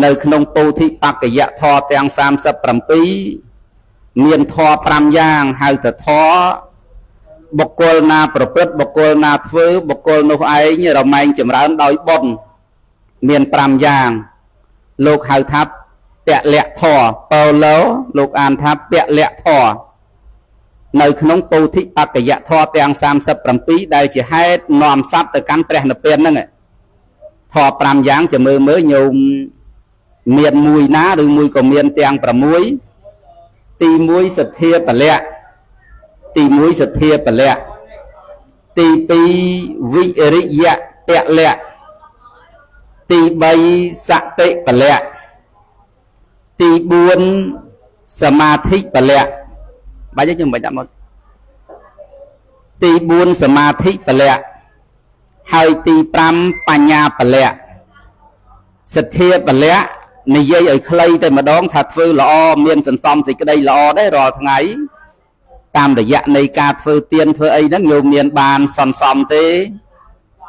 nơiក្នុងពោធិបក្កយៈធម៌ទាំង37មានធម៌5យ៉ាងហៅថាធម៌បុគ្គលណាប្រព្រឹត្តបុគ្គលណាធ្វើបុគ្គលនោះឯងរមែងចម្រើនដោយបុណ្យមាន5យ៉ាងលោកហៅថាពលៈធម៌ប៉ូឡូលោកអានថាពលៈធម៌នៅក្នុងពោធិបក្កយៈធម៌ទាំង37ដែលជាហេតុនាំសត្វទៅកាន់ព្រះនិព្វានហ្នឹងធម៌5យ៉ាងចាំមើលញោមមានមួយណាឬមួយក៏មានទាំង6ទី1សទ្ធាពលៈទី1សទ្ធាពលៈទី2វិរិយៈពលៈទី3សតិពលៈទី4សមាធិពលៈបាច់ខ្ញុំបាច់ដាក់មកទី4សមាធិពលៈហើយទី5បញ្ញាពលៈសទ្ធាពលៈនិយាយឲ្យខ្លីតែម្ដងថាធ្វើល្អមានសន្សំសេចក្តីល្អដែររាល់ថ្ងៃតាមរយៈនៃការធ្វើទានធ្វើអីហ្នឹងញោមមានបានសន្សំទេ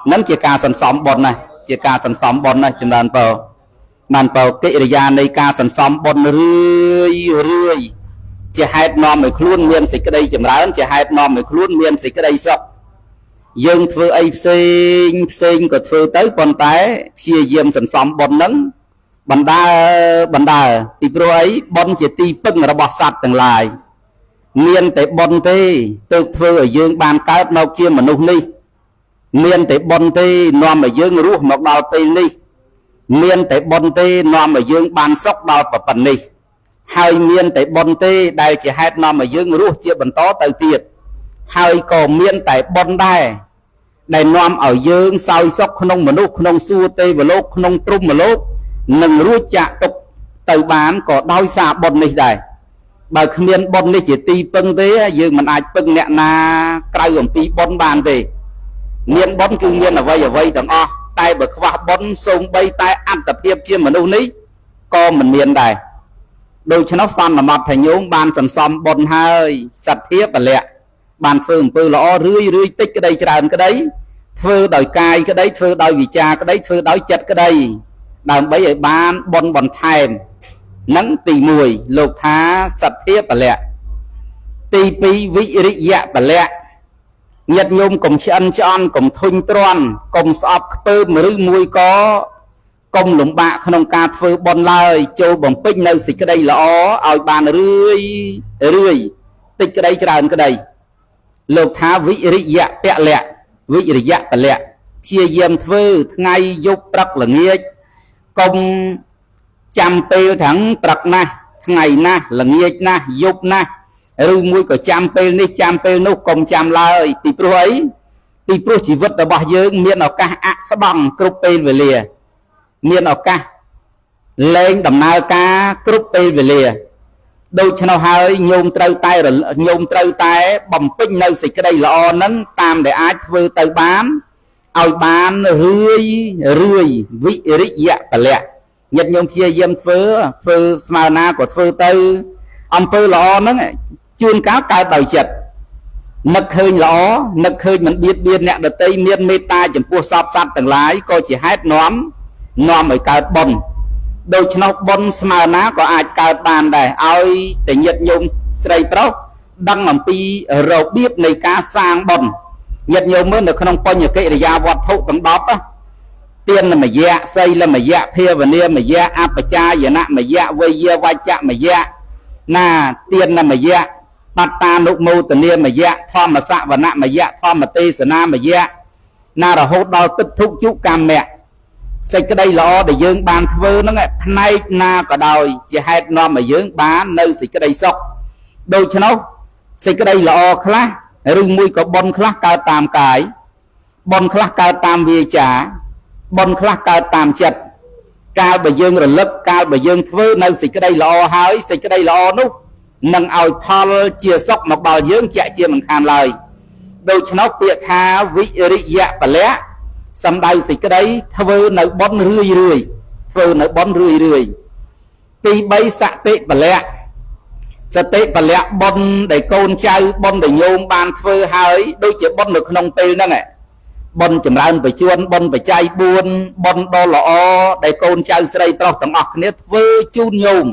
ហ្នឹងជាការសន្សំបុណ្យណាជាការសន្សំបុណ្យណាចម្រើនពរបានពរកិរិយានៃការសន្សំបុណ្យរឿយជាហេតុនាំឲ្យខ្លួនមានសេចក្តីចម្រើនជាហេតុនាំឲ្យខ្លួនមានសេចក្តីសុខយើងធ្វើអីផ្សេងក៏ធ្វើទៅប៉ុន្តែព្យាយាមសន្សំបុណ្យហ្នឹងបណ្ដើពីព្រោះអីបុណ្យជាទីពឹងរបស់សត្វទាំងឡាយមានតែបុណ្យទេទើបធ្វើឲ្យយើងបានកើតមកជាមនុស្សនេះមានតែបុណ្យទេនាំឲ្យយើងរស់មកដល់ពេលនេះមានតែបុណ្យទេនាំឲ្យយើងបានសុខដល់ប៉ុណ្ណេះហើយមានតែបុណ្យទេដែលជាហេតុនាំឲ្យយើងរស់ជាបន្តទៅទៀតហើយក៏មានតែបុណ្យដែរដែលនាំឲ្យយើងសោយសុខក្នុងមនុស្សក្នុងសួគ៌ទេវលោកក្នុងព្រហ្មលោកនឹងរួចចាកទុក្ខទៅបានក៏ដោយសារបុណ្យនេះដែរបើគ្មានបុណ្យនេះជាទីពឹងទេយើងមិនអាចពឹងអ្នកណាក្រៅអំពីបុណ្យបានទេមានបុណ្យគឺមានអ្វីទាំងអស់តែបើខ្វះបុណ្យសូម្បីតែអត្តភាពជាមនុស្សនេះក៏មិនមានដែរដូច្នោះសន្មតថាញោមបានសន្សំបុណ្យហើយសទ្ធាពលៈបានធ្វើអំពើល្អរឿយតិចក្តីច្រើនក្តីធ្វើដោយកាយក្តីធ្វើដោយវិចារក្តីធ្វើដោយចិត្តក្តីដើម្បីឲ្យបានបុណ្យបន្ថែមនឹងទី1លោកថាសទ្ធាពលៈទី2វិរិយៈពលៈញាតិញោមកុំឆ្អិនឆ្អន់កុំធុញទ្រាន់កុំស្អប់ខ្ពើមឬមួយក៏កុំលំបាកក្នុងការធ្វើបុណ្យឡើយចូលបំពេញនៅសេចក្តីល្អឲ្យបានរឿយតិចក្តីច្រើនក្តីលោកថាវិរិយៈពលៈវិរិយៈពលៈព្យាយាមធ្វើថ្ងៃយប់ព្រឹកល្ងាចកុំចាំពេលទាំងព្រឹកណាស់ថ្ងៃណាស់ល្ងាចណាស់យប់ណាស់ឬមួយក៏ចាំពេលនេះចាំពេលនោះកុំចាំឡើយពីព្រោះអីពីព្រោះជីវិតរបស់យើងមានឱកាសអស្បង់គ្រប់ពេលវេលាមានឱកាសលែងដំណើរការគ្រប់ពេលវេលាដូច្នោះហើយញោមត្រូវតែបំពេញនៅសេចក្តីល្អហ្នឹងតាមដែលអាចធ្វើទៅបានឲ្យបានរឿយវិរិយៈពលៈញាតិញោមព្យាយាមធ្វើស្មើណាក៏ធ្វើទៅអំពើល្អហ្នឹងជួនកាលកើតដោយចិត្តនឹកឃើញល្អនឹកឃើញមិនបៀតបៀនអ្នកដទៃមានមេត្តាចំពោះសពសត្វទាំងឡាយក៏ជាហេតុនាំឲ្យកើតបុណ្យដូច្នោះបុណ្យស្មើណាក៏អាចកើតបានដែរឲ្យតែញាតិញោមស្រីប្រុសដឹងអំពីរបៀបនៃការសាងបុណ្យញាតិញោមមើលនៅក្នុងបញ្ញកិរិយាវត្ថុទាំង10ទានមយៈសីលមយៈភាវនាមយៈអបច្ចាយនមយៈវេយវច្ចមយៈណាទានមយៈបត្តានុមោទនាមយៈធម្មសវនមយៈធម្មទេសនាមយៈណារហូតដល់ទឹកធុជុកម្មៈសេចក្តីល្អដែលយើងបានធ្វើហ្នឹងផ្នែកណាក៏ដោយជាហេតុនាំឲ្យយើងបាននៅសេចក្តីសុខដូច្នោះសេចក្តីល្អខ្លះឬមួយក៏បុណ្យខ្លះកើតតាមកាយបុណ្យខ្លះកើតតាមវាចាបុណ្យខ្លះកើតតាមចិត្តកាលបើយើងរលឹកកាលបើយើងធ្វើនៅសេចក្តីល្អហើយសេចក្តីល្អនោះនឹងឲ្យផលជាសុខមកដល់យើងជាក់ជាមិនខានឡើយដូច្នោះពាក្យថាវិរិយៈពលៈសំដៅសេចក្តីធ្វើនៅបុណ្យរឿយធ្វើនៅបុណ្យរឿយទី3សតិពលៈសតិពលៈបុណ្យដែលកូនចៅបុណ្យដែលញោមបានធ្វើហើយដូចជាបុណ្យនៅក្នុងពេលហ្នឹង បនចម្រើនបច្ចុប្បន្នបនបច្ច័យ4បនដ៏ល្អដែលកូនចៅស្រីប្រុសទាំងអស់គ្នាធ្វើជូនញោម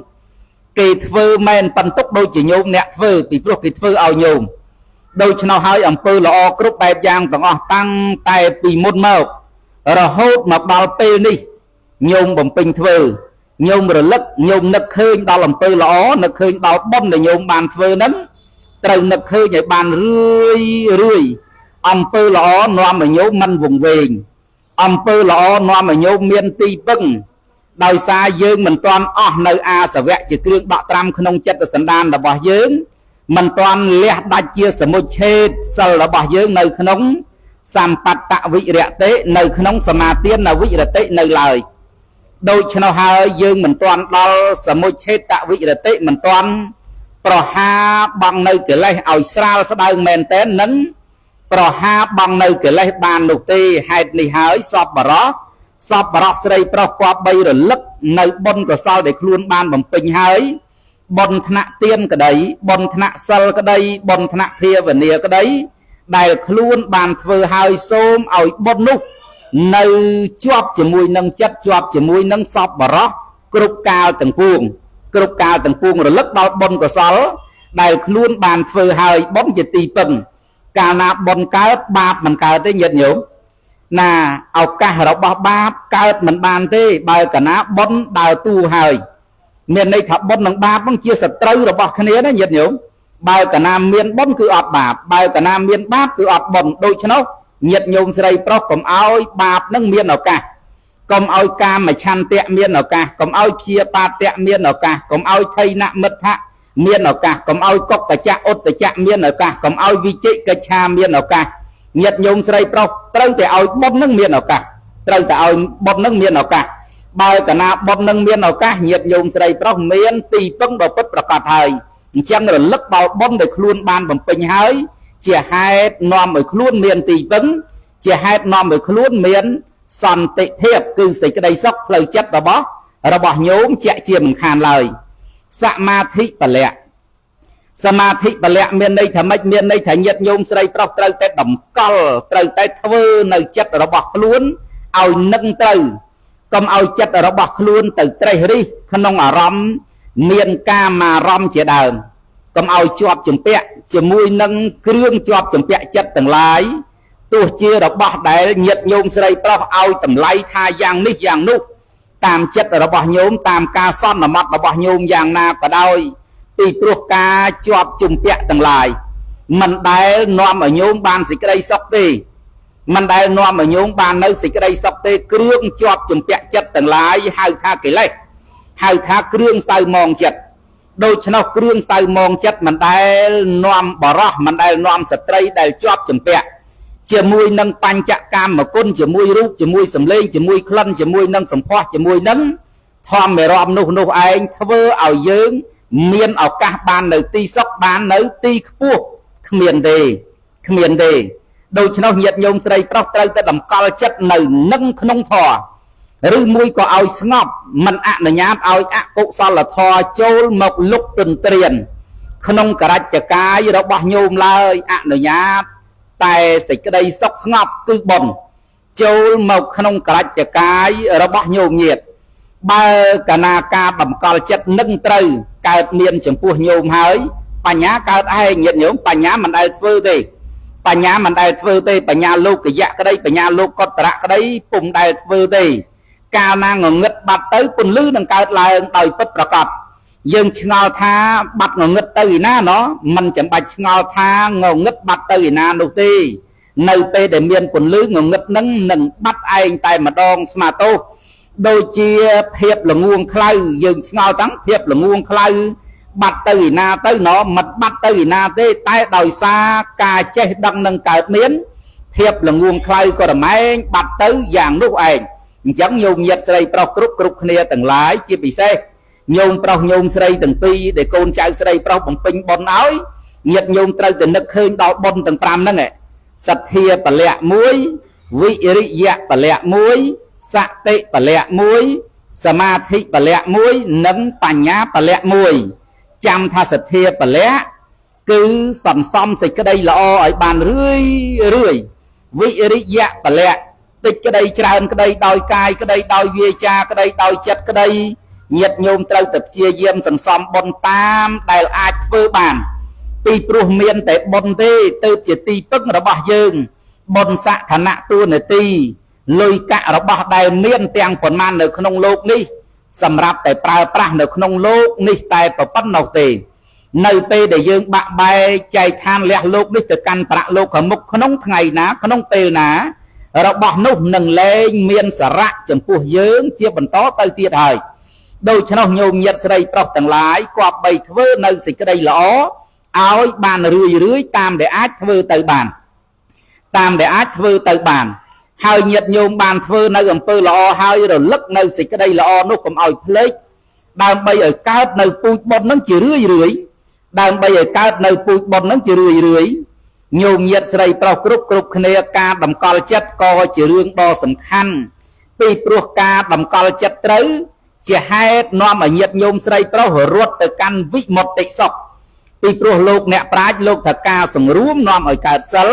គេធ្វើមែនប៉ុន្ទុកដូចជាញោមអ្នកធ្វើពីព្រោះគេធ្វើឲ្យញោមដូច្នោះហើយអំពើល្អគ្រប់បែបយ៉ាងទាំងអស់តាំងតែពីមុនមករហូតមកដល់ពេលនេះញោមបំពេញធ្វើញោមរលឹកញោមនឹកឃើញដល់អំពើល្អនឹកឃើញដល់បុណ្យដែលញោមបានធ្វើហ្នឹងត្រូវនឹកឃើញឲ្យបានរឿយអំពើល្អនាំឲ្យញោមមិនវង្វេងអំពើល្អនាំឲ្យញោមមានទីពឹងដោយសារយើងមិនទាន់អស់នៅអាសវៈជាគ្រឿងដកត្រាំក្នុងចិត្តសន្តានរបស់យើងមិនទាន់លះដាច់ជាសមុច្ឆេទសិលរបស់យើងនៅក្នុងសម្បត្តវិរតិនៅក្នុងសមាទានវិរតិនៅឡើយដូច្នោះហើយយើងមិនទាន់ដល់សមុច្ឆេតវិរតិមិនទាន់ប្រហាបង់នៅកិលេសឲ្យស្រាលស្ដើងមែនតែននឹងប្រហាបង់នៅកិលេសបាននោះទេហេតុនេះហើយសពបរោះស្រីប្រុសគប្បីរលឹកនៅបុណ្យកុសលដែលខ្លួនបានបំពេញហើយបុណ្យថ្នាក់ទានក្តីបុណ្យថ្នាក់សិលក្តីបុណ្យថ្នាក់ភាវនាក្តីដែលខ្លួនបានធ្វើហើយសូមឲ្យបុណ្យនោះនៅជាប់ជាមួយនឹងចិត្តជាប់ជាមួយនឹងសពបរោះគ្រប់កាលទាំងពួងរលឹកដល់បុណ្យកុសលដែលខ្លួនបានធ្វើហើយបុណ្យជាទីពឹងកាលណាបុណ្យកើតបាបមិនកើតទេញាតិញោមណាឱកាសរបស់បាបកើតមិនបានទេបើកាលណាបុណ្យដើរតួហើយមានន័យថាបុណ្យនិងបាបនឹងជាសត្រូវរបស់គ្នាណាញាតិញោមបើកាលណាមានបុណ្យគឺអត់បាបបើកាលណាមានបាបគឺអត់បុណ្យដូច្នោះញាតិញោមស្រីប្រុសកុំឲ្យបាបនឹងមានឱកាសកុំឲ្យកាមឆន្ទៈមានឱកាសកុំឲ្យព្យាបាទៈមានឱកាសកុំឲ្យថៃណមិទ្ធៈមានឱកាសកុំឲ្យកុកតចៈឧត្តចៈមានឱកាសកុំឲ្យវិជិកិច្ឆាមានឱកាសញាតិញោមស្រីប្រុសត្រូវតែឲ្យបុណ្យនឹងមានឱកាសបើកាលណាបុណ្យនឹងមានឱកាសញាតិញោមស្រីប្រុសមានទីពឹងដ៏ពិតប្រាកដហើយអញ្ចឹងរលឹកដល់បុណ្យដែលខ្លួនបានបំពេញហើយជាហេតុនាំឲ្យខ្លួនមានទីពឹងជាហេតុនាំឲ្យខ្លួនមានសន្តិភាពគឺសេចក្តីសុខផ្លូវចិត្តរបស់ញោមជាក់ជាមិនខានឡើយសមាធិពលៈមានន័យថាម៉េចមានន័យថាញាតិញោមស្រីប្រុសត្រូវតែតម្កល់ត្រូវតែធ្វើនៅចិត្តរបស់ខ្លួនឲ្យនឹងត្រូវកុំឲ្យចិត្តរបស់ខ្លួនទៅត្រេះរិះក្នុងអារម្មណ៍មានកាមារម្មណ៍ជាដើមកុំឲ្យជាប់ជំពាក់ជាមួយនឹងគ្រឿងជាប់ជំពាក់ចិត្តទាំងឡាយទោះជារបស់ដែលញាតិញោមស្រីប្រុសឲ្យតម្លៃថាយ៉ាងនេះយ៉ាងនោះតាមចិត្តរបស់ញោមតាមការសន្មតរបស់ញោមយ៉ាងណាក៏ដោយពីព្រោះការជាប់ជំពាក់ទាំងឡាយមិនដែលនាំឲ្យញោមបានសេចក្តីសុខទេមិនដែលនាំឲ្យញោមបាននៅសេចក្តីសុខទេគ្រឿងជាប់ជំពាក់ចិត្តទាំងឡាយហៅថាកិលេសហៅថាគ្រឿងសៅមងចិត្តដូច្នោះគ្រឿងសៅមងចិត្តមិនដែលនាំបរោះមិនដែលនាំស្ត្រីដែលជាប់ជំពាក់ជាមួយនឹងបញ្ចកាមគុណជាមួយរូបជាមួយសម្លេងជាមួយក្លិនជាមួយនឹងសម្ផស្សជាមួយនឹងធម្មរមនោះឯងធ្វើឲ្យយើងមានឱកាសបាននៅទីសុខបាននៅទីខ្ពស់គ្មានទេដូច្នោះញាតិញោមស្រីប្រុសត្រូវតែតម្កល់ចិត្តនៅនឹងក្នុងធម៌ឬមួយក៏ឲ្យស្ងប់មិនអនុញ្ញាតឲ្យអកុសលធម៌ចូលមកលុកទន្ទ្រានក្នុងករិច្ចកាយរបស់ញោមឡើយអនុញ្ញាតតែសេចក្តីសុខស្ងប់គឺបុណ្យចូលមកក្នុងករិច្ចកាយរបស់ញោមញាតិបើកាលណាការតម្កល់ចិត្តនឹងត្រូវកើតមានចំពោះញោមហើយបញ្ញាកើតឯងញាតិញោមបញ្ញាមិនដែលធ្វើទេបញ្ញាលោកយៈក្តីបញ្ញាលោកុត្តរៈក្តីពុំដែលធ្វើទេកាលណាងងឹតបាត់ទៅពន្លឺនឹងកើតឡើងដោយពិតប្រាកដយើងឆ្ងល់ថាបាត់ងងឹតទៅឯណាណោះមិនចាំបាច់ឆ្ងល់ថាងងឹតបាត់ទៅឯណានោះទេនៅពេលដែលមានពន្លឺងងឹតនឹងបាត់ឯងតែម្ដងស្មាទោសដូចជាភាពល្ងងខ្លៅយើងឆ្ងល់តាំងភាពល្ងងខ្លៅបាត់ទៅឯណាទៅណោះមិនបាត់ទៅឯណាទេតែដោយសារការចេះដឹងនឹងកើតមានភាពល្ងងខ្លៅក៏រមែងបាត់ទៅយ៉ាងនោះឯងអញ្ចឹងញោមញាតិស្រីប្រុសគ្រប់គ្នាទាំងឡាយជាពិសេសញោមប្រុសញោមស្រីទាំងពីរដែលកូនចៅស្រីប្រុសបំពេញបុណ្យឲ្យញាតិញោមត្រូវតែនឹកឃើញដល់បុណ្យទាំង5ហ្នឹងសទ្ធាពលៈ1វិរិយៈពលៈ1សតិពលៈ1សមាធិពលៈ1និងបញ្ញាពលៈ1ចាំថាសទ្ធាពលៈគឺសន្សំសេចក្តីល្អឲ្យបានរឿយ វិរិយៈពលៈតិចក្តីច្រើនក្តីដោយកាយក្តីដោយវាចាក្តីដោយចិត្តក្តីញាតិញោមត្រូវតែព្យាយាមសន្សំបុណ្យតាមដែលអាចធ្វើបានពីព្រោះមានតែបុណ្យទេទើបជាទីពឹងរបស់យើងបុណ្យសក្ខណៈតួនាទីលុយកាក់របស់ដែលមានទាំងប៉ុន្មាននៅក្នុងលោកនេះសម្រាប់តែប្រើប្រាស់នៅក្នុងលោកនេះតែប៉ុណ្ណោះទេនៅពេលដែលយើងបាក់បែកចែកឋានលះលោកនេះទៅកាន់ប្រាក់លោកខាងមុខក្នុងថ្ងៃណាក្នុងពេលណារបស់នោះនឹងលែងមានសារៈចំពោះយើងជាបន្តទៅទៀតហើយដូច្នោះញោមញាតស្រីប្រុសទាំងឡាយគប្បីធ្វើនៅសេចក្តីល្អឲ្យបានរឿយតាមដែលអាចធ្វើទៅបានហើយញាតិញោមបានធ្វើនៅអំពើល្អហើយរលឹកនៅសេចក្តីល្អនោះកុំឲ្យភ្លេចដើម្បីឲ្យកើតនៅពូជបុណ្យនឹងជារឿយញោមញាតស្រីប្រុសគ្រប់គ្នាការតម្កល់ចិត្តក៏ជារឿងដ៏សំខាន់ពីព្រោះការតម្កល់ចិត្តត្រូវជាហេតុនាំឲ្យញាតិញោមស្រីប្រុសរត់ទៅកាន់វិមុតតិសុខពីព្រោះលោកអ្នកប្រាជ្ញលោកថាការសង្រួមនាំឲ្យកើតសិល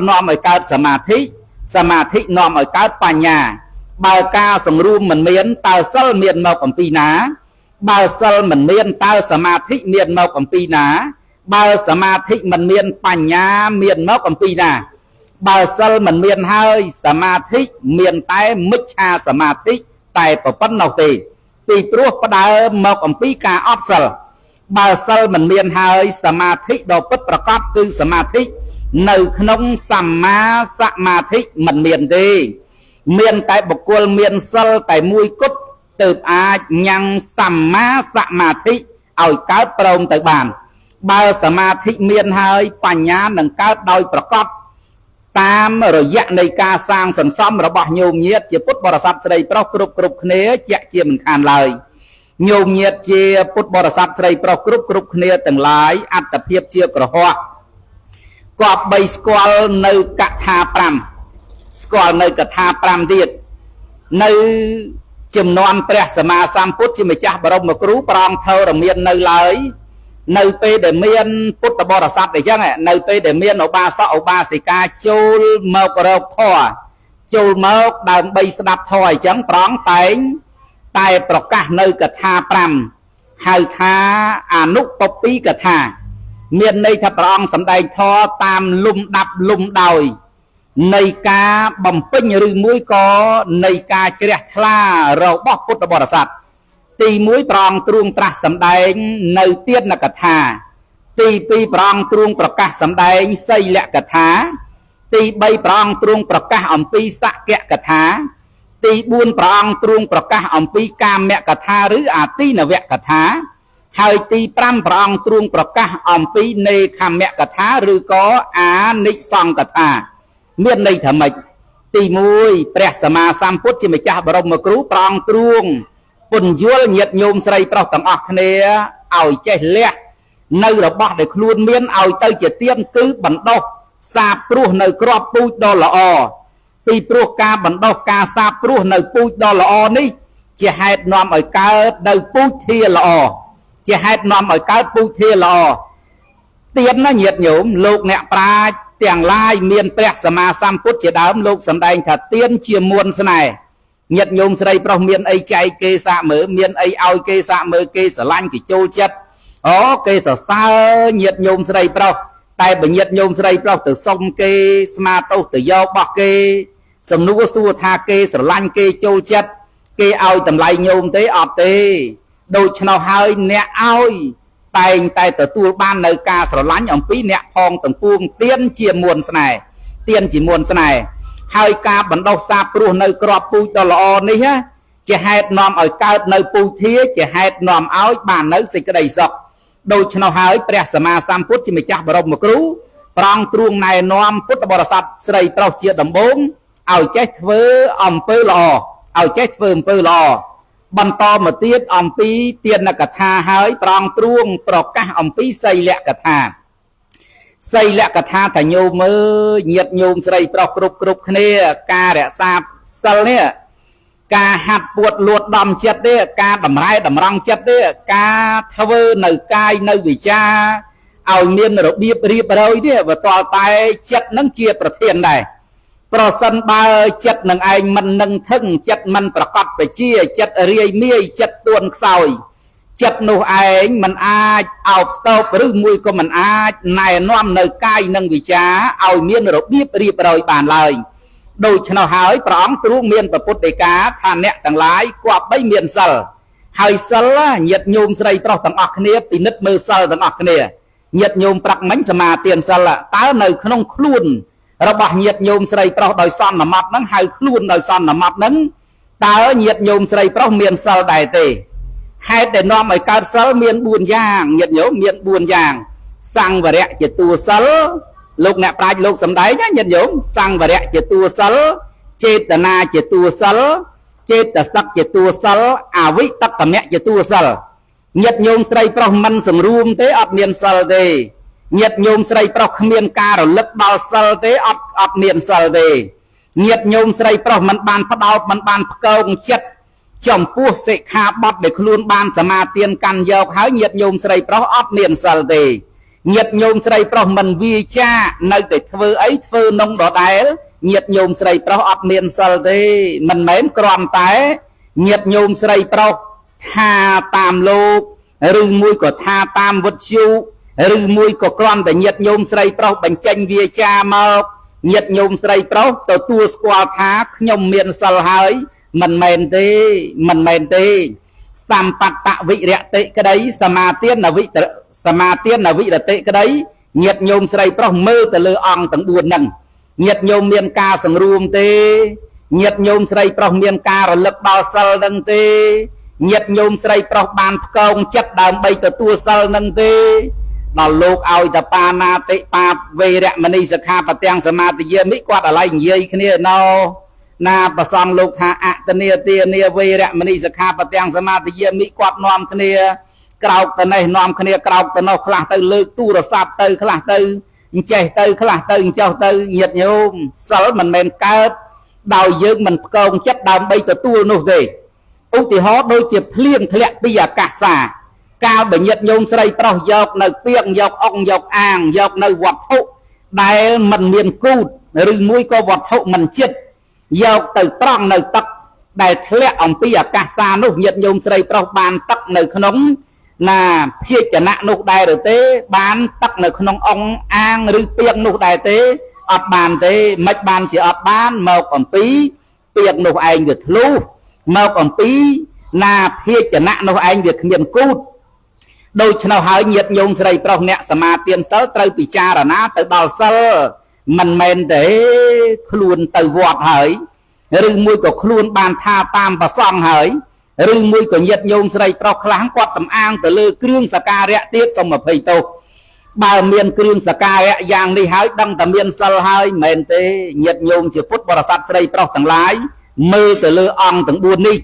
នាំឲ្យកើតសមាធិនាំឲ្យកើតបញ្ញាបើការសង្រួមមិនមានតើសិលមានមកអំពីណាបើសិលមិនមានតើសមាធិមានមកអំពីណាបើសមាធិមិនមានបញ្ញាមានមកអំពីណាបើសិលមិនមានហើយសមាធិមានតែមិច្ឆាសមាធិតែប៉ុណ្ណោះទេពីព្រោះផ្ដើមមកអំពីការអត់សិលបើសិលមិនមានហើយសមាធិដ៏ពិតប្រាកដគឺសមាធិនៅក្នុងសម្មាសមាធិមិនមានទេមានតែបុគ្គលមានសិលតែមួយគត់ទើបអាចញ៉ាំងសម្មាសមាធិឲ្យកើតព្រមទៅបានបើសមាធិមានហើយបញ្ញានឹងកើតដោយប្រកបតាមរយៈនៃការសាងសន្សំរបស់ញោមញាតជាពុទ្ធបរិស័ទស្រីប្រុសគ្រប់គ្នាជាក់ជាមិនខានឡើយញោមញាតជាពុទ្ធបរិស័ទស្រីប្រុសគ្រប់គ្នាទាំងឡាយអត្តភាពជាក្រហមគប្បីស្គាល់នៅកថា5ស្គាល់នៅកថា5ទៀតនៅចំនួនព្រះសម្មាសម្ពុទ្ធជាម្ចាស់បរមគ្រូប្រងធរមាននៅឡើយនៅពេលដែលមានពុទ្ធបរិស័ទអញ្ចឹងនៅពេលដែលមានឧបាសកឧបាសិកាចូលមករកធម៌ចូលមកដើម្បីស្ដាប់ធម៌អញ្ចឹងប្រងតែប្រកាសនៅកថា5ហៅថាអនុពពីកថាមានន័យថាព្រះអង្គសម្ដែងធម៌តាមលំដាប់លំដោយនៃការបំពេញឬមួយក៏នៃការជ្រះថ្លារបស់ពុទ្ធបរិស័ទទី1ព្រះអង្គទ្រង់ត្រាស់សម្ដែងនៅទានកថាទី2ព្រះអង្គទ្រង់ប្រកាសសម្ដែងសីលកថាទី3ព្រះអង្គទ្រង់ប្រកាសអំពីសក្យកថាទី4ព្រះអង្គទ្រង់ប្រកាសអំពីកាមកថាឬអាទីនវកថាហើយទី5ព្រះអង្គទ្រង់ប្រកាសអំពីនេខមកថាឬក៏អានិសង្កថាមានន័យថាម៉េចទី1ព្រះសម្មាសម្ពុទ្ធជាម្ចាស់បរមគ្រូព្រះអង្គទ្រង់ពន្យល់ញាតិញោមស្រីប្រុសទាំងអស់គ្នាឲ្យចេះលះនៅរបស់ដែលខ្លួនមានឲ្យទៅជាទានគឺបណ្ដុះសាបព្រោះនៅក្របពូជដ៏ល្អពីព្រោះការបណ្ដុះការសាបព្រោះនៅពូជដ៏ល្អនេះជាហេតុនាំឲ្យកើតនៅពូជធាល្អទានណាញាតិញោមលោកអ្នកប្រាជ្ញទាំងឡាយមានព្រះសម្មាសម្ពុទ្ធជាដើមលោកសម្ដែងថាទានជាមួនស្នេហ៍ញាតិញោមស្រីប្រុសមានអីចែកគេសាកមើលមានអីឲ្យគេសាកមើលគេស្រឡាញ់គេចូលចិត្តគេទៅសើញាតិញោមស្រីប្រុសតែបើញាតិញោមស្រីប្រុសទៅសុំគេស្មាទោសទៅយកបោះគេសំណួរសួរថាគេស្រឡាញ់គេចូលចិត្តគេឲ្យតម្លៃញោមទេអត់ទេដូច្នោះហើយអ្នកឲ្យតែងតែទទួលបាននៅការស្រឡាញ់អំពីអ្នកផងទាំងពួងទានជាមួនស្នេហ៍ហើយការបណ្ដុះសាបព្រោះនៅក្របពូជដ៏ល្អនេះជាហេតុនាំឲ្យកើតនៅពូជធាជាហេតុនាំឲ្យបាននៅសេចក្តីសុខដូច្នោះហើយព្រះសម្មាសម្ពុទ្ធជាម្ចាស់បរមគ្រូព្រះអង្គទ្រង់ណែនាំពុទ្ធបរិស័ទស្រីប្រុសជាដំបូងឲ្យចេះធ្វើអំពើល្អបន្តមកទៀតអំពីទានកថាហើយព្រះអង្គទ្រង់ប្រកាសអំពីសីលកថាថាញោមមើលញាតិញោមស្រីប្រុសគ្រប់គ្នាការរក្សាសិលនេះការហាត់ពួតលួតដំចិត្តនេះការតម្រែតម្រង់ចិត្តនេះការធ្វើនៅកាយនៅវិចារឲ្យមានរបៀបរៀបរយនេះបើតលតែចិត្តនឹងជាប្រធានដែរ ប្រសិនបើចិត្តនឹងឯងមិននឹងធឹងចិត្តមិនប្រកបបជាចិត្តរាយមាយចិត្តទួនខ្សោយចិត្តនោះឯងមិនអាចអោបស្ទប់ឬមួយក៏មិនអាចណែនាំនៅកាយនិងវិចារឲ្យមានរបៀបរៀបរយបានឡើយដូច្នោះហើយព្រះអង្គទ្រង់មានប្រពុតដីកាថាអ្នកទាំងឡាយគប្បីមានសិលហើយសិលញាតិញោមស្រីប្រុសទាំងអស់គ្នាពិនិត្យមើលសិលទាំងអស់គ្នាញាតិញោមប្រាក់មិញសមាទានសិលតើនៅក្នុងខ្លួនរបស់ញាតិញោមស្រីប្រុសដោយសន្មត់ហ្នឹងហៅខ្លួនដោយសន្មត់ហ្នឹងតើញាតិញោមស្រីប្រុសមានសិលដែរទេហេតុដែលនាំឲ្យកើតសិលមាន4យ៉ាងញាតិញោមមាន4យ៉ាងសង្វរៈជាតួសិលលោកអ្នកប្រាជ្ញលោកសំដែងណាញាតិញោមសង្វរៈជាតួសិលចេតនាជាតួសិលចេតសិកជាតួសិលអវិតកមៈជាតួសិលញាតិញោមស្រីប្រុសមិនសម្រួមទេអត់មានសិលទេញាតិញោមស្រីប្រុសគ្មានការរលឹកដល់សិលទេអត់មានសិលទេញាតិញោមស្រីប្រុសមិនបានផ្ដោតមិនបានផ្កោងចិត្តចំពោះសិក្ខាបទដែលខ្លួនបានសមាទានកាន់យកហើយញាតិញោមស្រីប្រុសអត់មានសិលទេញាតិញោមស្រីប្រុសមិនវាចានៅតែធ្វើអីធ្វើនងដដែលញាតិញោមស្រីប្រុសអត់មានសិលទេមិនមែនគ្រាន់តែញាតិញោមស្រីប្រុសថាតាមលោកឬមួយក៏ថាតាមវិទ្យុឬមួយក៏គ្រាន់តែញាតិញោមស្រីប្រុសបញ្ចេញវាចាមកញាតិញោមស្រីប្រុសទទួលស្គាល់ថាខ្ញុំមានសិលហើយមិនមែនទេសម្បត្តវិរតិក្តីសមាទានវិរតិក្តីញាតិញោមស្រីប្រុសមើលទៅលើអង្គទាំង4ហ្នឹងញាតិញោមមានការសង្រួមទេញាតិញោមស្រីប្រុសមានការរលឹកដល់សិលហ្នឹងទេញាតិញោមស្រីប្រុសបានផ្កោងចិត្តដើម្បីទទួលសិលហ្នឹងទេដល់លោកឲ្យតបាណាតិបាវេរមណីសិក្ខាបទាំងសមាទិយាមិគាត់អាឡ័យនិយាយគ្នាណោណាប្រសងលោកថាអតនេទានាវេរមណីសិក្ខាបទាំងសមាទិយាមិគាត់នាំគ្នាក្រោកទៅនេះនាំគ្នាក្រោកទៅនោះខ្លះទៅលើកទូរស័ព្ទទៅខ្លះទៅអញ្ចេះទៅខ្លះទៅអញ្ចោះទៅញាតិញោមសិលមិនមែនកើតដោយយើងមិនផ្កោងចិត្តដើម្បីទទួលនោះទេឧទាហរណ៍ដូចជាភ្លៀងធ្លាក់ពីអាកាសាកាលបើញាតិញោមស្រីប្រុសយកនៅពាងយកអុកយកអាងយកនៅវត្ថុដែលមិនមានគូតឬមួយក៏វត្ថុមិនចិត្តយកទៅត្រង់នៅទឹកដែលធ្លាក់អំពីអាកាសានោះញាតិញោមស្រីប្រុសបានទឹកនៅក្នុងណាភាជណៈនោះដែរឬទេបានទឹកនៅក្នុងអុកអាងឬពាងនោះដែរទេអត់បានទេមិនបានជាអត់បានមកអំពីពាងនោះឯងវាធ្លុះមកអំពីណាភាជណៈនោះឯងវាគ្មានគូតដូច្នោះហើយញាតិញោមស្រីប្រុសអ្នកសមាទានសិលត្រូវពិចារណាទៅដល់សិលមិនមែនទេខ្លួនទៅវត្តហើយឬមួយក៏ខ្លួនបានថាតាមប្រសង់ហើយឬមួយក៏ញាតិញោមស្រីប្រុសខ្លះគាត់សំអាងទៅលើគ្រឿងសក្ការៈទៀតសុំ20ទោសបើមានគ្រឿងសក្ការៈយ៉ាងនេះហើយដឹងតែមានសិលហើយមែនទេញាតិញោមជាពុទ្ធបរិស័ទស្រីប្រុសទាំងឡាយមើលទៅលើអង្គទាំង4នេះ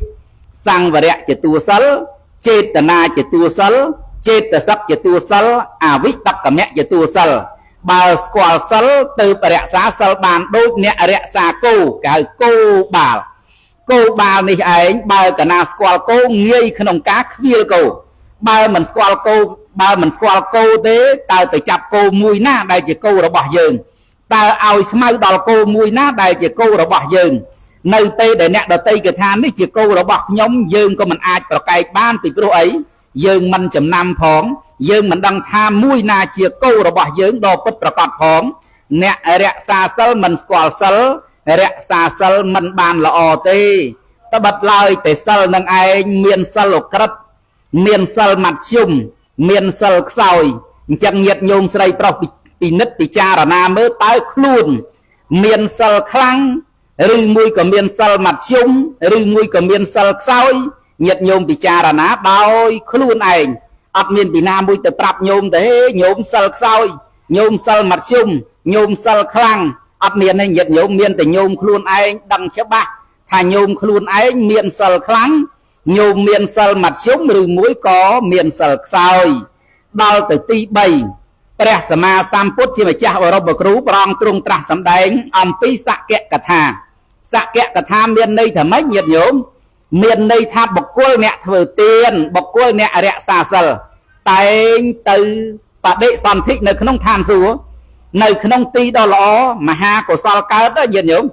សង្វរៈជាតួសិលចេតនាជាតួសិលចេតសិកជាតួសិលអវិតកមៈជាតួសិលបើស្គាល់សិលទៅរក្សាសិលបានដូចអ្នករក្សាគោគេហៅគោបាលនេះឯងបើកណាស្គាល់គោងាយក្នុងការខ្វៀលគោបើមិនស្គាល់គោទេតើទៅចាប់គោមួយណាដែលជាគោរបស់យើងតើឲ្យស្មៅដល់គោមួយណាដែលជាគោរបស់យើងនៅពេលដែលអ្នកដតីគេថានេះជាគោរបស់ខ្ញុំយើងក៏មិនអាចប្រកែកបានពីព្រោះអីយើងមិនចំណាំផងយើងមិនដឹងថាមួយណាជាគោរបស់យើងដ៏ពិតប្រាកដផងអ្នករក្សាសិលមិនស្គាល់សិលរក្សាសិលមិនបានល្អទេត្បិតឡើយតែសិលនឹងឯងមានសិលក្រិតមានសិលមធ្យមមានសិលខ្សោយអញ្ចឹងញាតិញោមស្រីប្រុសពិនិត្យពិចារណាមើលតើខ្លួនមានសិលខ្លាំងឬមួយក៏មានសិលមធ្យមឬមួយក៏មានសិលខ្សោយញាតិញោមពិចារណាដោយខ្លួនឯងអត់មានពីណាមួយទៅប្រាប់ញោមទេញោមសិលខ្សោយញោមសិលមធ្យមញោមសិលខ្លាំងអត់មានទេញាតិញោមមានតែញោមខ្លួនឯងដឹងច្បាស់ថាញោមខ្លួនឯងមានសិលខ្លាំងញោមមានសិលមធ្យមឬមួយក៏មានសិលខ្សោយដល់ទៅទី3ព្រះសម្មាសម្ពុទ្ធជាម្ចាស់បរមគ្រូព្រះអង្គទ្រង់ត្រាស់សម្ដែងអំពីសក្កកថាមានន័យថាម៉េចញាតិញោមមានន័យថាបុគ្គលអ្នកធ្វើទានបុគ្គលអ្នករក្សាសិលតែងទៅបដិសន្ធិនៅក្នុងឋានសួគ៌ nơi không ti đó lõ mà ha của sao cao đó nhiệt nhung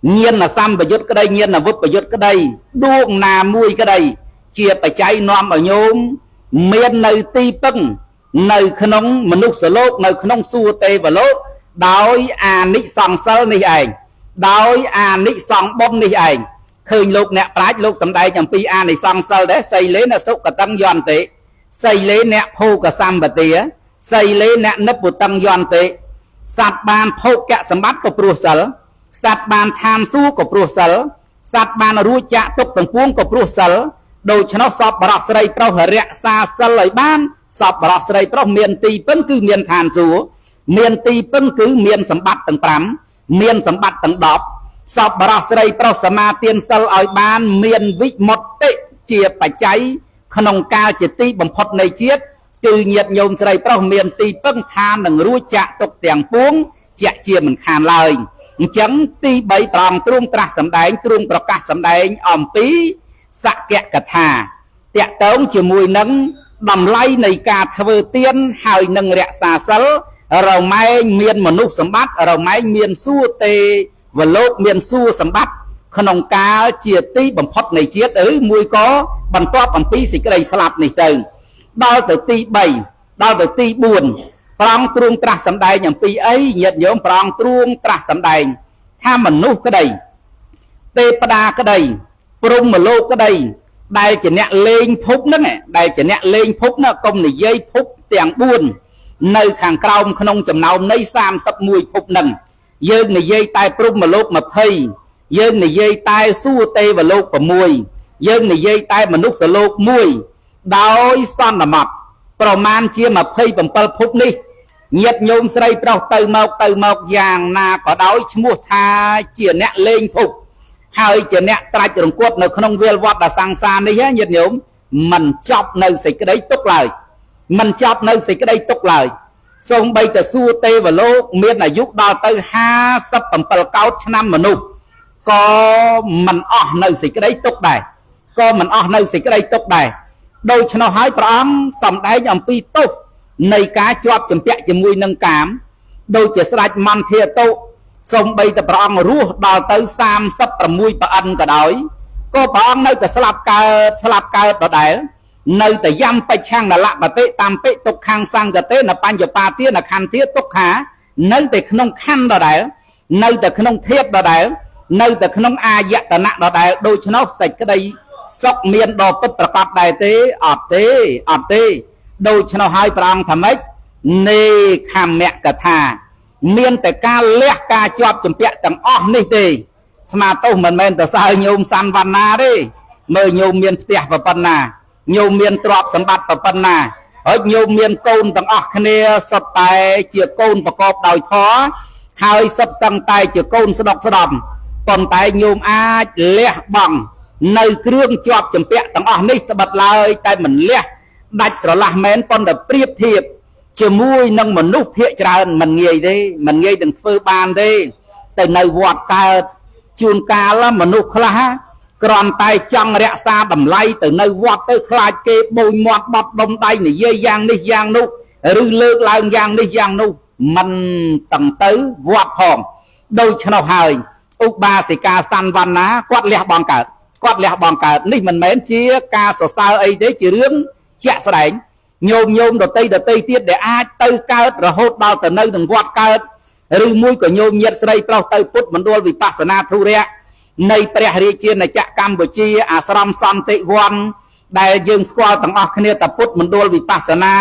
nhiên là xăm và dốt cái đây nhiên là vứt và dốt cái đây đuông nà mùi cái đây chia phải cháy nom ở nhôm miền nơi ti pưng nơi không mình lúc sờ lốt nơi không xua tê và lốt đói nị sòng sơ nị ảnh đói nị sòng bom nị ảnh khơi lúc nè trái lúc sầm đây chẳng pi nị sòng sơ đấy xây lấy là sốc cả tăng giòn tệ xây lấy nè phô cả xăm và tía xây lấy nè nấp một tăng giòn tệ sạt bàn phô cả sầm bắt của pro sờ sạt bàn tham su của pro sờ sạt bàn ruột chạ tục tầng puông của pro sờ đôi cho nó sọp bạc sợi pro hở rẽ xa sờ lấy ban sọp bạc sợi pro miền tây vẫn cứ miền thàn rú miền tây vẫn cứ miền sầm bắt tầng tám miền sầm bắt tầng đọp sọp bạc sợi pro sama tiên sờ ở ban miền vịt một tệ chia phải cháy khăn ca chỉ ti bầm phật này chiết từ nhiệt nhôm sợi pro miền tây vẫn than đừng ruột chạ tục tiền puông chạ chia mình khàn lời chẳng ti bảy tròn trung tra sầm đánh trungประกาศsầm đánh ẩm píสะแกะกะถาแตะเต้งจะมวยนังดำไล่ในกาทเวเตียนหายนังเรียสาสลเราไม่เมียนมนุษย์สมบัติเราไม่เมียนสู้เตวโลกเมียนสู้สมบัติขนมกาเจียตีบัมพดในเจียดมวยก็บรรทอบัมปีสิกระไรสลับในเติงดาวแต่ตีใบดาวแต่ตีบุญปรองตรุงตรัสสำได้อย่างปีไอ้เหยียดโยมปรองตรุงตรัสสำได้ถ้ามนุษย์ก็ได้เตปดาก็ได้ปรุงมาโลกก็ได้ได้จะเนี่ยเลงพุกนั่นแหละได้จะเนี่ยเลงพุกนั่นกลมในเย้ยพุกเตียงบุญในขังกราวขนมจำเนาในสามสับมวยพุกนั่นเย้ยในเย้ยตายปรุงมาโลกมาเพยเย้ยในเย้ยตายสู้เตวโลกประมวยเย้ยในเย้ยตายมนุษย์สโลกมวยดาวซ่อนหมับประมาณเชี่ยมาเพยบังเปิลพุกนี่เหยียดโยมใส่เปล่าเติมเอาอย่างนาก็ดาวชมัวทาเจียเนี่ยเลงพุกหายจะเนี่ยตรายจะรงกวดในขนมเวลวัดสังสารนี่ฮะเหยียดโยมมันจับในสิ่งกระไดตกเลยมันจับในสิ่งกระไดตกเลยทรงใบแต่สู้เตวโลกเมียนอายุดาวเต50ปัมเปลเก้าชนะมนุษย์ก็มันอ้อในสิ่งกระไดตกได้ก็มันอ้อในสิ่งกระไดตกได้โดยชนะหายพระอัมสำได้ยำปีตุกในการจอบจำเปะจมวยนังกามโดยจะสลายมันเทียโตทรงใบแต่พระองค์รู้ดาวเตย30ประมุยประอันก็ได้ก็พระองค์ในแต่สลับกายต่อได้ในแต่ย้ำไปช่างนั่นละประเทศตามเปะตกข้างสังกเตนะปัญญาปาเทียนะคันเทียตกขาในแต่ขนมขั้นต่อได้ในแต่ขนมเทียบต่อได้ในแต่ขนมอายะตนะต่อได้โดยชนะใส่ก็ได้ซอกเมียนดอกปุ๊บประกอบได้เตอดเตโดยชนะให้พระองค์ทำให้ในคำแมกกะทาเมียนแต่การเลี้ยการจอบจำเปียต่างอ้อนี่ตีสมาตุมันเมนแต่สายโยมสันวันนาดิเมื่อโยมเมียนเตียปปันนาโยมเมียนตรอบสมบัติปปันนาโยมเมียนโกนต่างอ้อคะเนสไตเจียโกนประกอบดอยท้อหายสับสังไตเจียโกนสดอกสดอมปนไตโยมอาเลี้ยบังในเครื่องจอบจำเปียต่างอ้อนี่ตบัดเลยแต่เหมือนเลี้ยดัชสละเมนปนแต่เปรียบเทียบจะมุ้ยนั่งมนุษย์เพียจานมันเงยดิมันเงยดังเฟือบานดิแต่ในวัดกาจูนกาละมนุษย์คลากรอนไตจังเรียซาดำไล่แต่ในวัดเตอคลายเก็บบุยมอดบัดดมไตนี่เยี่ยยางนี่ยางนุกหรือเลิกลางยางนี่ยางนุกมันตั้งตื้อวัดหอมโดยชนหายอุบาสิกาสันวันนะกอดเลี้ยบองเกิดกอดเลี้ยบองเกิดนี่มันเหม็นเชี่ยกาสาวสาวไอ้เด็กจีเรื่องแฉะแสดงโยมดตีเทียดเดี๋ยวอาเตอเกิดระหดดาวแต่ในถึงวัดเกิดหรือมุ้ยก็โยมเย็ดใส่เปล่าเตอพุทธมันดูวิปัสสนาทุเรศในประเทศจีนในจักรกัมพูชีอาสรมสันติวันได้ยืงสกอลต่างออกคเนตพุทธมันดูวิปัสสนา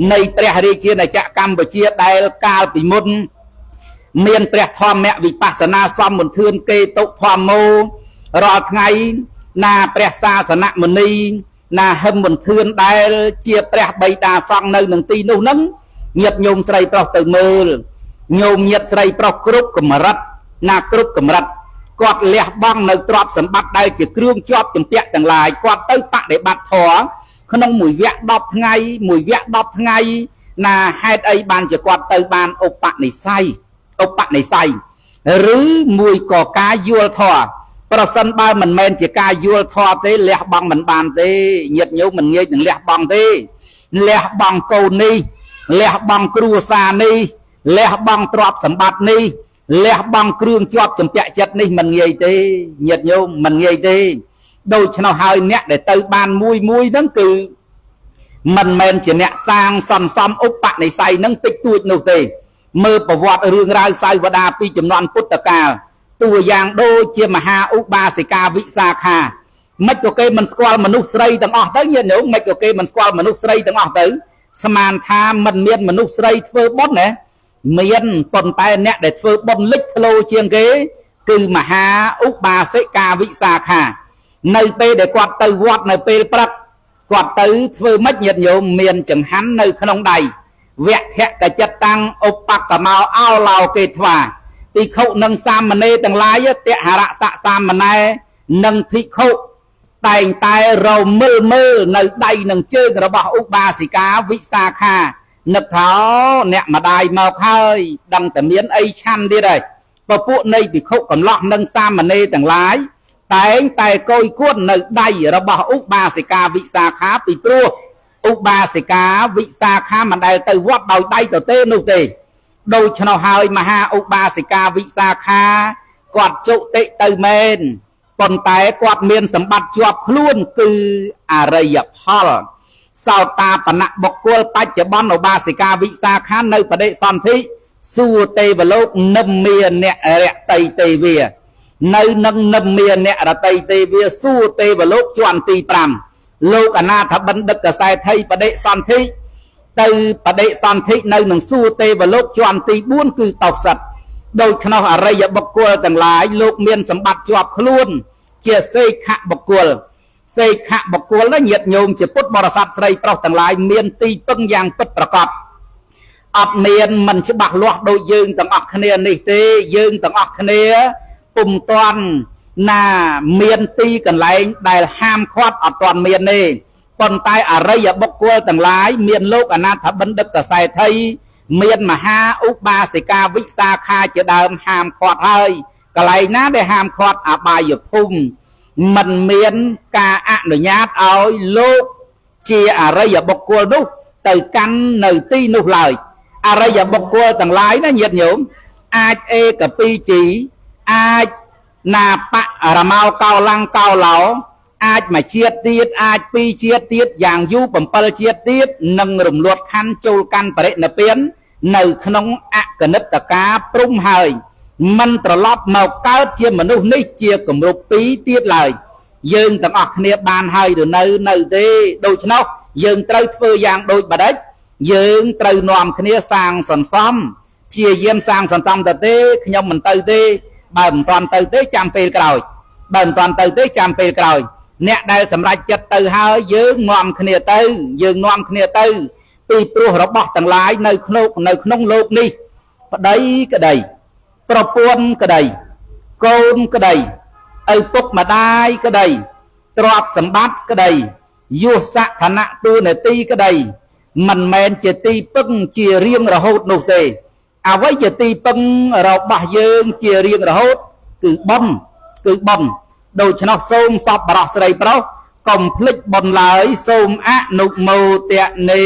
ในประเทศจีนในจักรกัมพูชีได้กาลปิมุนเมียนประทอมแม่วิปัสสนาซ้อมบนเทือนเกตุทอมโมรอไงนาประศาสนมณีนาหึมบนเทือนได้เจียประใบตาซองในหนึ่งตีนู่นนั้นเงียบโยมใส่เปล่าตื่นมือโยมเงียบใส่เปล่ากรุบกมรัดนากรุบกมรัดกอดเลี้ยบ้องในตรอบสมบัติได้จะเครื่องจอบจำเปียต่างหลายกอดเต้าปะได้บัดถอขนมมวยแวะดอบไงมวยแวะดอบไงนาให้ไอ้บานจะกอดเต้าบานอุปะในไส้หรือมวยก่อกายัวถอประสันบ้ามันเมนจะกายัวถอเตเลี้ยบ้องมันบานเตเหยียดโยมมันเงี้ยถึงเลี้ยบ้องเตเลี้ยบ้องโกนี่เลี้ยบ้องครูซานี่ លះបង់ទ្រព្យសម្បត្តិនេះលះបង់គ្រឿងជាប់ចម្ពាក់ចិត្តនេះមិនងាយទេញាតិញោមមិនងាយទេដូច្នោះហើយអ្នកដែលទៅបានមួយហ្នឹងគឺមិនមែនជាអ្នកសាងសន្សំឧបនិស្ស័យនឹងតិចតួចនោះទេមើលប្រវត្តិរឿងរ៉ាវសាវតាពីជំនាន់ពុទ្ធកាលតួយ៉ាងដូចជាមហាឧបាសិកាវិសាខាមិនក៏គេមិនស្គាល់មនុស្សស្រីទាំងអស់ទៅញាតិញោមមិនក៏គេមិនស្គាល់មនុស្សស្រីទាំងអស់ទៅស្មានថាមិនមានមនុស្សស្រីធ្វើបុណ្យណាមានប៉ុន្តែអ្នកដែលធ្វើបុណ្យលេចធ្លោជាងគេគឺមហាឧបាសិកាវិសាខានៅពេលដែលគាត់ទៅវត្តនៅពេលព្រឹកគាត់ទៅធ្វើម៉េចញាតិញោមមានចង្ហាន់នៅក្នុងដៃវៈធកចិត្តតាំងឧបកមោអោឡោគេថ្វាភិក្ខុនិងសាមណេរទាំងឡាយតហរស័កសាមណេរនិងភិក្ខុតែងតែរមើលនៅដៃនិងជើងរបស់ឧបាសិកាវិសាខានឹកថាអ្នកម្ដាយមកហើយដឹងតែមានអីឆាន់ទៀតហើយពពួកនៃភិក្ខុកំឡោះនិងសាមណេរទាំងឡាយតែងតែកយគួននៅដៃរបស់ឧបាសិកាវិសាខាពីព្រោះឧបាសិកាវិសាខាមិនដែលទៅវត្តដោយដៃទៅទេនោះទេដូច្នោះហើយមហាឧបាសិកាវិសាខាគាត់ជុតិទៅមែនប៉ុន្តែគាត់មានសម្បត្តិជាប់ខ្លួនគឺអរិយផលសោតាបនៈបុគ្គលបច្ចុប្បន្នឧបាសិកាវិសាខានៅបដិសន្ធិសួគ៌ទេវលោកនិម្មាអ្នករតីទេវានៅនឹងនិម្មាអ្នករតីទេវាសួគ៌ទេវលោកជាន់ទី5លោកអនាថបណ្ឌិតកសែថីបដិសន្ធិទៅបដិសន្ធិនៅនឹងសួគ៌ទេវលោកជាន់ទី4គឺតោសិតដូច្នោះអរិយបុគ្គលទាំងឡាយលោកមានសម្បត្តិជាប់ខ្លួនជាសេខៈបុគ្គលសេខៈបុគ្គលនេះញាតិញោមជាពុទ្ធបរិស័ទស្រីប្រុសទាំងឡាយមានទីពឹងយ៉ាងពិតប្រាកដអត់មានមិនច្បាស់លាស់ដូចយើងទាំងអស់គ្នានេះទេយើងទាំងអស់គ្នាពុំតាន់ណាមានទីកន្លែងដែលហាមឃាត់អត់ទាន់មានទេប៉ុន្តែអរិយបុគ្គលទាំងឡាយមានលោកអនាថបណ្ឌិតកសែថីមានមហាឧបាសិកាវិសាខាជាដើមហាមឃាត់ហើយកន្លែងណាដែលហាមឃាត់អបាយភូមិមិនមានការអនុញ្ញាតឲ្យលោកជាអរិយបុគ្គលនោះទៅកាន់នៅទីនោះឡើយអរិយបុគ្គលទាំងឡាយណាញាតិញោមអាចអេកពីជីអាចណាបរមោកោឡង្កោឡោអាចមួយជាតិទៀតអាចពីរជាតិទៀតយ៉ាងយូរ7ជាតិទៀតនឹងរំលត់ខណ្ឌចូលកាន់បរិនិព្វាននៅក្នុងអកនិតកាព្រំហើយមិនត្រឡប់មកកើតជាមនុស្សនេះជាគម្រប់2ទៀតឡើយយើងទាំងអស់គ្នាបានហើយឬនៅទេដូច្នោះយើងត្រូវធ្វើយ៉ាងដូចម្ដេចយើងត្រូវនាំគ្នាសាងសន្សំព្យាយាមសាងសន្សំទៅទេខ្ញុំមិនទៅទេបើមិនតាន់ទៅទេចាំពេលក្រោយបើមិនតាន់ទៅទេចាំពេលក្រោយអ្នកដែលសម្រេចចិត្តទៅហើយយើងនាំគ្នាទៅពីព្រោះរបស់ទាំងឡាយនៅក្នុងលោកនេះប្តីក្តីប្រពន្ធក្តីកូនក្តីឪពុកម្ដាយក្តីទ្រព្យសម្បត្តិក្តីយសៈឋានៈទូនាទីក្តីមិនមែនជាទីពឹងជារៀងរហូតនោះទេអ្វីជាទីពឹងរបស់យើងជារៀងរហូតគឺបុណ្យដូច្នោះសូមសពបរោះស្រីប្រុសកុំភ្លេចបុណ្យឡើយសូមអនុមោទនា